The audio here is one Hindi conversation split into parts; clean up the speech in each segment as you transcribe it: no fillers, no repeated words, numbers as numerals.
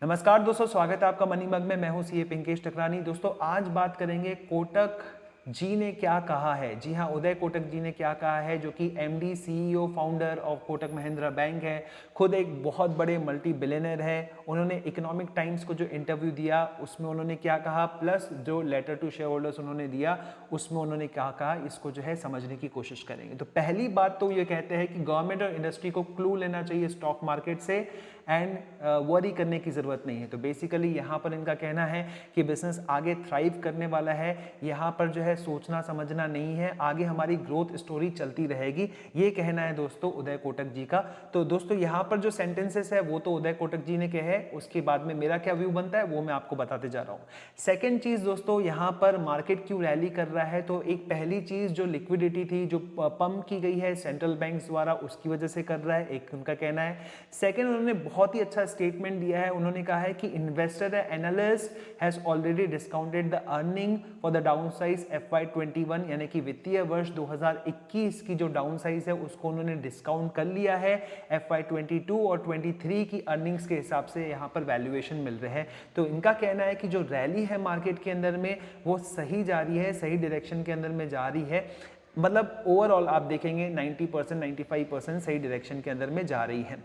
नमस्कार दोस्तों, स्वागत है आपका मनी मग में। मैं हूं सीए पिंकेश टकरानी। दोस्तों आज बात करेंगे कोटक जी ने क्या कहा है। जी हां, उदय कोटक जी ने क्या कहा है, जो कि MD CEO founder of Kotak Mahindra bank है, खुद एक बहुत बड़े मल्टी बिलियनर है। उन्होंने इकोनॉमिक टाइम्स को जो इंटरव्यू दिया उसमें उन्होंने क्या कहा, प्लस जो लेटर टू शेयर होल्डर्स उन्होंने दिया उसमें उन्होंने क्या कहा, इसको जो है समझने की कोशिश करेंगे। तो पहली बात तो ये कहते हैं कि गवर्नमेंट और इंडस्ट्री को क्लू लेना चाहिए स्टॉक मार्केट से एंड वरी करने की ज़रूरत नहीं है। तो बेसिकली यहाँ पर इनका कहना है कि बिजनेस आगे थ्राइव करने वाला है, यहाँ पर जो है सोचना समझना नहीं है, आगे हमारी ग्रोथ स्टोरी चलती रहेगी, ये कहना है दोस्तों उदय कोटक जी का। तो दोस्तों यहाँ पर जो सेंटेंसेस है वो तो उदय कोटक जी ने कहे, उसके बाद में मेरा क्या व्यू बनता है वो मैं आपको बताते जा रहा हूँ। सेकेंड चीज़ दोस्तों, यहाँ पर मार्केट क्यों रैली कर रहा है, तो एक पहली चीज़ जो लिक्विडिटी थी जो पंप की गई है सेंट्रल बैंक द्वारा, उसकी वजह से कर रहा है, एक उनका कहना है। सेकेंड, उन्होंने बहुत ही अच्छा स्टेटमेंट दिया है। उन्होंने कहा है कि investor analyst has already discounted the earning for the down size FY21, यानी कि वित्तीय वर्ष 2021 की जो डाउन साइज है उसको उन्होंने डिस्काउंट कर लिया है। FY22 और 23 की अर्निंग्स के हिसाब से यहाँ पर वैल्यूएशन मिल रहे हैं। तो इनका कहना है कि जो रैली है मार्केट के अंदर में वो सही जा रही है, सही डायरेक्शन के अंदर में जा रही है। मतलब ओवरऑल आप देखेंगे 90% 95% सही डायरेक्शन के अंदर में जा रही है।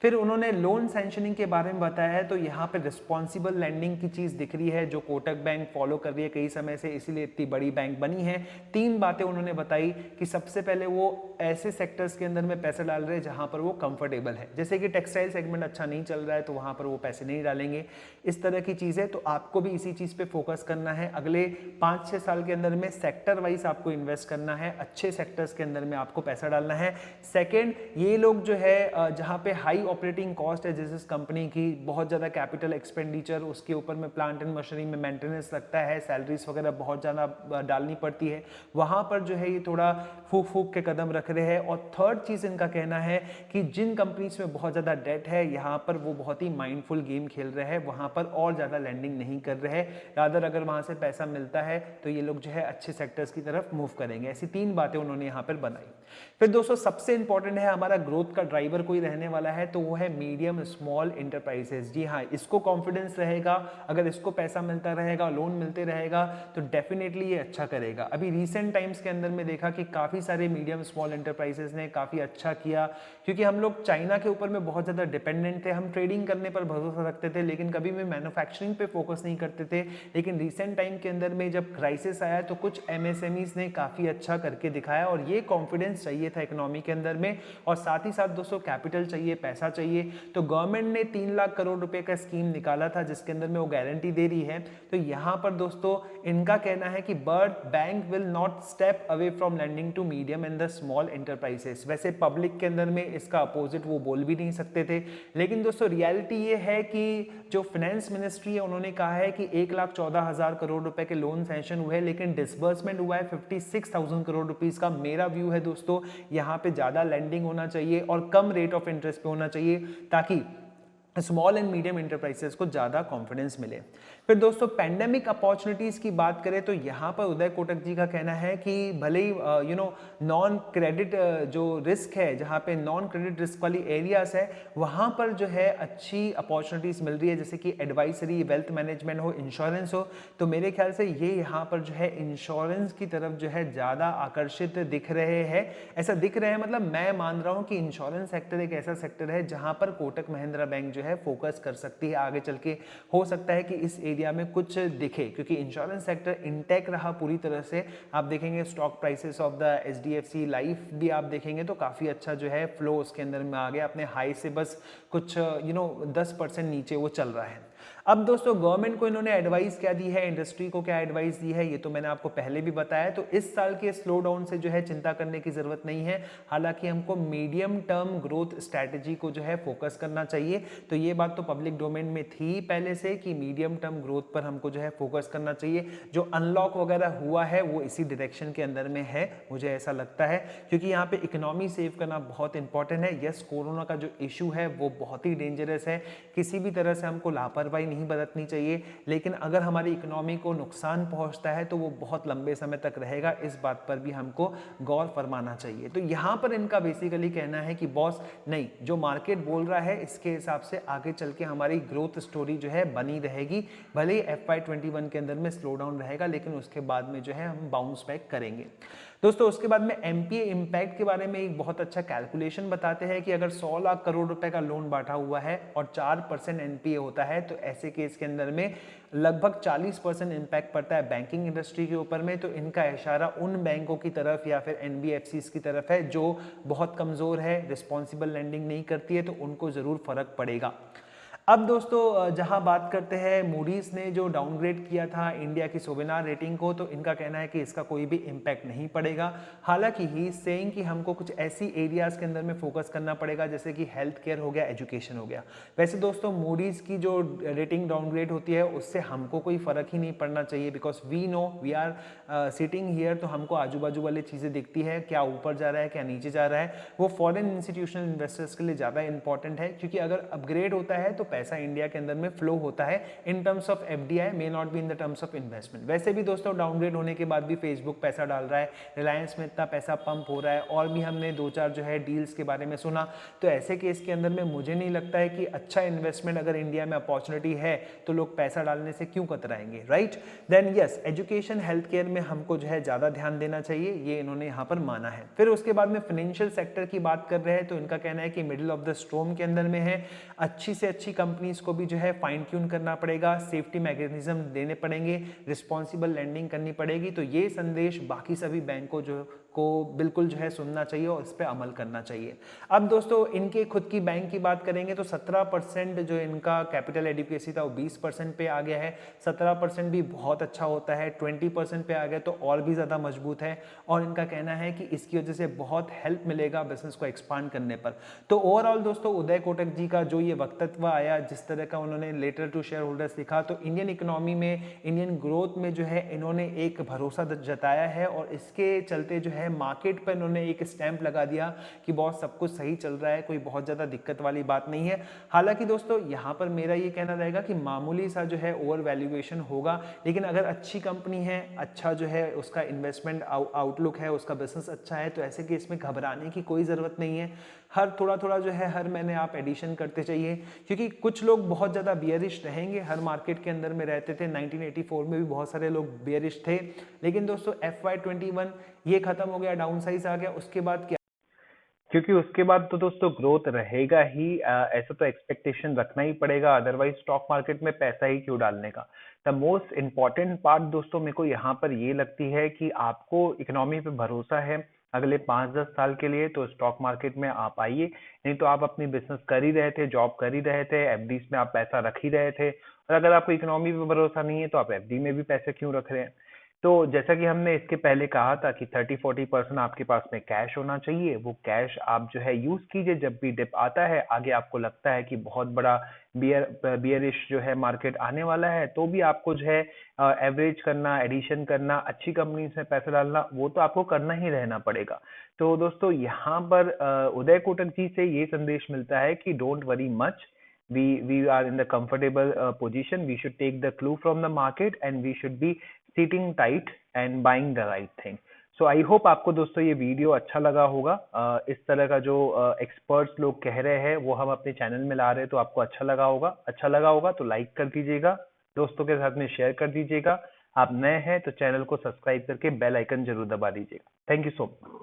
फिर उन्होंने लोन सैंक्शनिंग के बारे में बताया है, तो यहाँ पे रिस्पॉन्सिबल लैंडिंग की चीज़ दिख रही है जो कोटक बैंक फॉलो कर रही है कई समय से, इसीलिए इतनी बड़ी बैंक बनी है। तीन बातें उन्होंने बताई कि सबसे पहले वो ऐसे सेक्टर्स के अंदर में पैसा डाल रहे हैं जहाँ पर वो कंफर्टेबल है, जैसे कि टेक्सटाइल सेगमेंट अच्छा नहीं चल रहा है तो वहाँ पर वो पैसे नहीं डालेंगे, इस तरह की चीज़ें। तो आपको भी इसी चीज़ पे फोकस करना है। अगले 5-6 साल के अंदर में सेक्टर वाइज आपको इन्वेस्ट करना है, अच्छे सेक्टर्स के अंदर में आपको पैसा डालना है। सेकेंड, ये लोग जो है जहाँ पे हाई ऑपरेटिंग कॉस्ट है जिस कंपनी की, बहुत ज़्यादा कैपिटल एक्सपेंडिचर, उसके ऊपर में प्लांट एंड मशीनरी में मेंटेनेंस लगता है, सैलरीज वगैरह बहुत ज़्यादा डालनी पड़ती है, वहाँ पर जो है ये थोड़ा फूक फूक के कदम रख रहे हैं। और थर्ड चीज़ इनका कहना है कि जिन कंपनीज में बहुत ज़्यादा डेट है यहाँ पर वो बहुत ही माइंडफुल गेम खेल रहे हैं, वहाँ पर और ज़्यादा लैंडिंग नहीं कर रहे हैं, रादर अगर वहाँ से पैसा मिलता है तो ये लोग जो है अच्छे सेक्टर्स की तरफ मूव करेंगे। ऐसी तीन बातें उन्होंने यहाँ पर बनाई। फिर दोस्तों सबसे इंपॉर्टेंट है, हमारा ग्रोथ का ड्राइवर कोई रहने वाला है तो वो है मीडियम स्मॉल इंटरप्राइजेस। जी हाँ, इसको कॉन्फिडेंस रहेगा, अगर इसको पैसा मिलता रहेगा, लोन मिलते रहेगा तो डेफिनेटली ये अच्छा करेगा। अभी रिसेंट टाइम्स के अंदर में देखा कि काफ़ी सारे मीडियम स्मॉल इंटरप्राइजेस ने काफ़ी अच्छा किया, क्योंकि हम लोग चाइना के ऊपर में बहुत ज़्यादा डिपेंडेंट थे, हम ट्रेडिंग करने पर भरोसा रखते थे लेकिन कभी भी मैन्युफैक्चरिंग पे फोकस नहीं करते थे। लेकिन रिसेंट टाइम के अंदर में जब क्राइसिस आया तो कुछ MSMEs ने काफ़ी अच्छा करके दिखाया, और ये कॉन्फिडेंस चाहिए था इकोनॉमी के अंदर में। और साथ ही साथ दोस्तों कैपिटल चाहिए, पैसा चाहिए, तो गवर्नमेंट ने 3 लाख करोड़ रुपए का स्कीम निकाला था जिसके अंदर में वो गारंटी दे रही है। तो यहाँ पर दोस्तों इनका कहना है कि but bank will not step away from lending to medium and the small enterprises. वैसे पब्लिक के अंदर में इसका अपोजिट वो बोल भी नहीं सकते थे, लेकिन दोस्तों रियलिटी ये है कि जो फाइनेंस मिनिस्ट्री है उन्होंने कहा है कि 1,14,000 करोड़ रुपए के लोन सैंक्शन हुए, लेकिन डिसबर्समेंट हुआ है 56,000 करोड़ रुपीस का। मेरा व्यू है दोस्तों यहाँ पे ज्यादा लैंडिंग होना चाहिए और कम रेट ऑफ इंटरेस्ट पे होना चाहिए ताकि स्मॉल एंड मीडियम इंटरप्राइजेस को ज़्यादा कॉन्फिडेंस मिले। फिर दोस्तों पैंडेमिक अपॉर्चुनिटीज़ की बात करें तो यहाँ पर उदय कोटक जी का कहना है कि भले ही नॉन क्रेडिट जो रिस्क है, जहाँ पे नॉन क्रेडिट रिस्क वाली एरियाज है वहाँ पर जो है अच्छी अपॉर्चुनिटीज़ मिल रही है, जैसे कि एडवाइजरी, वेल्थ मैनेजमेंट हो, इंश्योरेंस हो। तो मेरे ख्याल से ये यहाँ पर जो है इंश्योरेंस की तरफ जो है ज़्यादा आकर्षित दिख रहे हैं, ऐसा दिख रहे हैं। मतलब मैं मान रहा हूँ कि इंश्योरेंस सेक्टर एक ऐसा सेक्टर है जहाँ पर कोटक महिंद्रा बैंक जो है फोकस कर सकती है आगे चल के। हो सकता है कि इस एरिया में कुछ दिखे, क्योंकि इंश्योरेंस सेक्टर इंटैक्ट रहा पूरी तरह से। आप देखेंगे stock prices of the HDFC life भी आप देखेंगे तो काफ़ी अच्छा जो है फ्लो उसके अंदर में आ गया, अपने हाई से बस कुछ 10% नीचे वो चल रहा है। अब दोस्तों गवर्नमेंट को इन्होंने एडवाइस क्या दी है, इंडस्ट्री को क्या एडवाइस दी है, ये तो मैंने आपको पहले भी बताया। तो इस साल के स्लो डाउन से जो है चिंता करने की जरूरत नहीं है, हालांकि हमको मीडियम टर्म ग्रोथ स्ट्रैटेजी को जो है फोकस करना चाहिए। तो ये बात तो पब्लिक डोमेन में थी पहले से कि मीडियम टर्म ग्रोथ पर हमको जो है फोकस करना चाहिए। जो अनलॉक वगैरह हुआ है वो इसी डायरेक्शन के अंदर में है, मुझे ऐसा लगता है, क्योंकि यहाँ पे इकोनॉमी सेव करना बहुत इंपॉर्टेंट है। यस, कोरोना का जो इशू है वो बहुत ही डेंजरस है, किसी भी तरह से हमको लापरवाही नहीं बरतनी चाहिए, लेकिन अगर हमारी इकोनॉमी को नुकसान पहुंचता है तो वो बहुत लंबे समय तक रहेगा, इस बात पर भी हमको गौर फरमाना चाहिए। तो यहाँ पर इनका बेसिकली कहना है कि बॉस नहीं, जो मार्केट बोल रहा है इसके हिसाब से आगे चल के हमारी ग्रोथ स्टोरी जो है बनी रहेगी, भले ही FY21 के अंदर में स्लो डाउन रहेगा, लेकिन उसके बाद में जो है हम बाउंस बैक करेंगे। दोस्तों उसके बाद में एमपीए इम्पैक्ट के बारे में एक बहुत अच्छा कैलकुलेशन बताते हैं कि अगर 100 लाख करोड़ रुपए का लोन बांटा हुआ है और 4% एनपीए होता है तो ऐसे केस के अंदर में लगभग 40% इम्पैक्ट पड़ता है बैंकिंग इंडस्ट्री के ऊपर में। तो इनका इशारा उन बैंकों की तरफ या फिर एनबीएफसीज की तरफ है जो बहुत कमजोर है, रिस्पॉन्सिबल लैंडिंग नहीं करती है, तो उनको जरूर फर्क पड़ेगा। अब दोस्तों जहां बात करते हैं मूडीज ने जो डाउनग्रेड किया था इंडिया की सोवेनार रेटिंग को, तो इनका कहना है कि इसका कोई भी इम्पैक्ट नहीं पड़ेगा। हालांकि ही सेइंग कि हमको कुछ ऐसी एरियाज के अंदर में फोकस करना पड़ेगा जैसे कि हेल्थ केयर हो गया, एजुकेशन हो गया। वैसे दोस्तों मूडीज की जो रेटिंग डाउनग्रेड होती है उससे हमको कोई फर्क ही नहीं पड़ना चाहिए, because we know we are sitting here, तो हमको आजू बाजू वाली चीजें दिखती है, क्या ऊपर जा रहा है क्या नीचे जा रहा है। वो फॉरेन इंस्टीट्यूशनल इन्वेस्टर्स के लिए ज्यादा इंपॉर्टेंट है, क्योंकि अगर अपग्रेड होता है तो पैसा इंडिया के अंदर में फ्लो होता है in terms of FDI, may not be in the terms of investment. वैसे भी दोस्तों डाउनग्रेड होने के बाद भी फेसबुक पैसा डाल रहा है, रिलायंस में इतना पैसा पंप हो रहा है, और भी हमने 2-4 जो है डील्स के बारे में सुना। तो ऐसे केस के अंदर में मुझे नहीं लगता है कि अच्छा इन्वेस्टमेंट अगर इंडिया में अपॉर्चुनिटी है तो लोग पैसा डालने से क्यों कतराएंगे, right. Then yes, education health care में हमको जो है ज्यादा ध्यान देना चाहिए, ये इन्होंने यहाँ पर माना है। फिर उसके बाद में फाइनेंशियल सेक्टर की बात कर रहे हैं तो इनका कहना है कि मिडिल ऑफ द स्टॉर्म के अंदर में है, अच्छी से अच्छी कंपनीज को भी जो है फाइन ट्यून करना पड़ेगा, सेफ्टी मैकेनिज्म देने पड़ेंगे, रिस्पॉन्सिबल लैंडिंग करनी पड़ेगी। तो ये संदेश बाकी सभी बैंकों को बिल्कुल जो है सुनना चाहिए और इस पर अमल करना चाहिए। अब दोस्तों इनके खुद की बैंक की बात करेंगे तो 17% जो इनका कैपिटल एडिक्वेसी था वो 20% पे आ गया है। 17% भी बहुत अच्छा होता है, 20% पे आ गया तो और भी ज़्यादा मजबूत है, और इनका कहना है कि इसकी वजह से बहुत हेल्प मिलेगा बिजनेस को एक्सपांड करने पर। तो ओवरऑल दोस्तों उदय कोटक जी का जो ये वक्तव्य आया, जिस तरह का उन्होंने लेटर टू शेयर होल्डर्स लिखा, तो इंडियन इकोनॉमी में, इंडियन ग्रोथ में जो है इन्होंने एक भरोसा जताया है, और इसके चलते जो है मार्केट पर इन्होंने एक स्टैंप लगा दिया कि बहुत सब कुछ सही चल रहा है, कोई बहुत ज्यादा दिक्कत वाली बात नहीं है। हालांकि दोस्तों यहाँ पर मेरा ये कहना रहेगा कि मामूली सा जो है ओवर वैल्यूएशन होगा, लेकिन अगर अच्छी कंपनी है, अच्छा जो है उसका इन्वेस्टमेंट आउटलुक है, उसका बिजनेस अच्छा है, तो ऐसे केस में घबराने की कोई जरूरत नहीं है। हर थोड़ा थोड़ा जो है हर महीने आप एडिशन करते चाहिए, क्योंकि कुछ लोग बहुत ज़्यादा बियरिश रहेंगे, हर मार्केट के अंदर में रहते थे। 1984 में भी बहुत सारे लोग बियरिश थे, लेकिन दोस्तों FY21 ये खत्म हो गया, डाउन साइज आ गया, उसके बाद क्या, क्योंकि उसके बाद तो दोस्तों ग्रोथ रहेगा ही, ऐसा तो एक्सपेक्टेशन रखना ही पड़ेगा, अदरवाइज स्टॉक मार्केट में पैसा ही क्यों डालने का। द मोस्ट इम्पॉर्टेंट पार्ट दोस्तों मेरे को यहाँ पर ये लगती है कि आपको इकोनॉमी पे भरोसा है अगले 5-10 साल के लिए, तो स्टॉक मार्केट में आप आइए, नहीं तो आप अपनी बिजनेस कर ही रहे थे, जॉब कर ही रहे थे, एफडीज में आप पैसा रख ही रहे थे, और अगर आपको इकोनॉमी पे भरोसा नहीं है तो आप एफडी में भी पैसे क्यों रख रहे हैं। तो जैसा कि हमने इसके पहले कहा था कि 30-40% आपके पास में कैश होना चाहिए, वो कैश आप जो है यूज कीजिए, जब भी डिप आता है, आगे आपको लगता है कि बहुत बड़ा बियरिश जो है मार्केट आने वाला है, तो भी आपको जो है एवरेज करना, एडिशन करना, अच्छी कंपनीज में पैसा डालना, वो तो आपको करना ही रहना पड़ेगा। तो दोस्तों यहाँ पर उदय कोटक जी से ये संदेश मिलता है कि don't worry much, we are in the comfortable position, we should take the clue from the market and we should be sitting tight and buying the right thing. So I hope आपको दोस्तों ये वीडियो अच्छा लगा होगा। इस तरह का जो एक्सपर्ट्स लोग कह रहे हैं वो हम अपने चैनल में ला रहे हैं, तो आपको अच्छा लगा होगा तो लाइक कर दीजिएगा, दोस्तों के साथ में शेयर कर दीजिएगा। आप नए हैं तो चैनल को सब्सक्राइब करके बेल आइकन जरूर दबा दीजिएगा। Thank you so much.